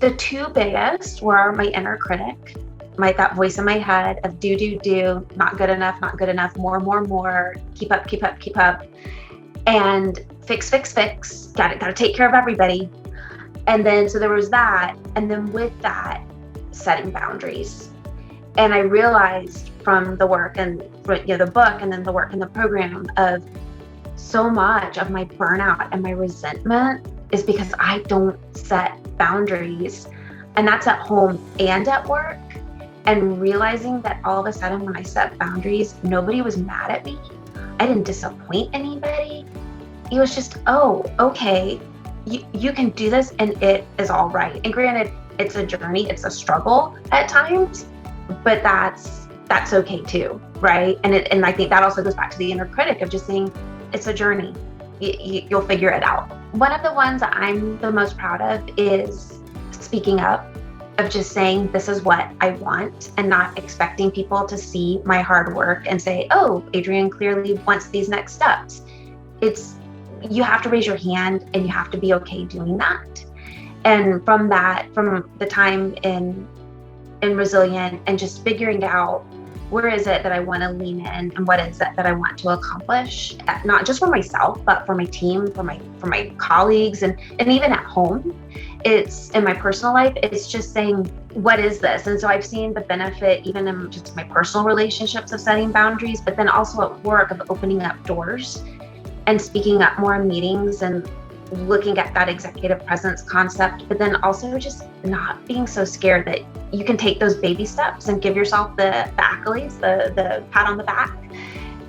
The two biggest were my inner critic, that voice in my head of do, not good enough, more, keep up, and fix, gotta take care of everybody. And then, so there was that. And then with that, setting boundaries. And I realized from the work and the book, and then the work in the program, of so much of my burnout and my resentment is because I don't set boundaries. And that's at home and at work. And realizing that all of a sudden when I set boundaries, nobody was mad at me. I didn't disappoint anybody. It was just, oh, okay, you can do this and it is all right. And granted, it's a journey, it's a struggle at times, but that's okay too, right? And I think that also goes back to the inner critic of just saying, it's a journey, you'll figure it out. One of the ones that I'm the most proud of is speaking up, of just saying, this is what I want, and not expecting people to see my hard work and say, oh, Adrienne clearly wants these next steps. You have to raise your hand and you have to be okay doing that. And from the time in Resilient, and just figuring out where is it that I want to lean in and what is it that I want to accomplish, not just for myself, but for my team, for my colleagues, and even at home. It's in my personal life, it's just saying, what is this? And so I've seen the benefit even in just my personal relationships of setting boundaries, but then also at work of opening up doors and speaking up more in meetings and looking at that executive presence concept, but then also just not being so scared that you can take those baby steps and give yourself the accolades, the pat on the back,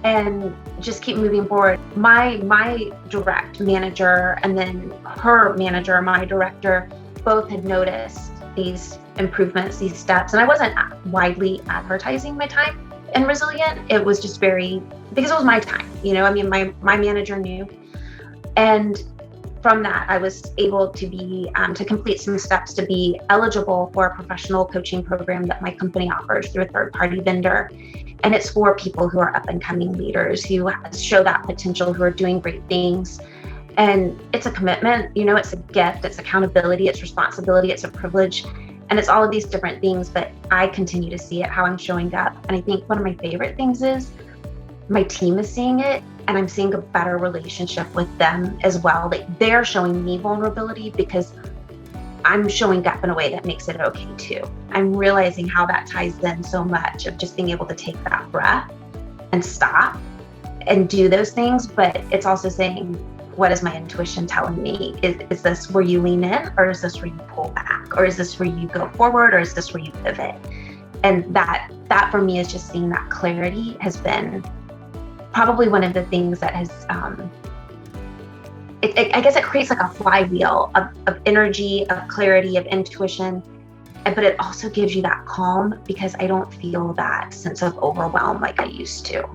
and just keep moving forward. My direct manager and then her manager, my director, both had noticed these improvements, these steps. And I wasn't widely advertising my time in Resilient. It was just because it was my time, my manager knew. And from that, I was able to be to complete some steps to be eligible for a professional coaching program that my company offers through a third-party vendor. And it's for people who are up-and-coming leaders who show that potential, who are doing great things. And it's a commitment, it's a gift, it's accountability, it's responsibility, it's a privilege, and it's all of these different things. But I continue to see it, how I'm showing up. And I think one of my favorite things is my team is seeing it, and I'm seeing a better relationship with them as well. Like, they're showing me vulnerability because I'm showing up in a way that makes it okay too. I'm realizing how that ties in so much of just being able to take that breath and stop and do those things. But it's also saying, what is my intuition telling me? Is this where you lean in, or is this where you pull back, or is this where you go forward, or is this where you pivot? And that for me is just seeing that clarity has been probably one of the things that has, I guess it creates like a flywheel of energy, of clarity, of intuition, but it also gives you that calm because I don't feel that sense of overwhelm like I used to.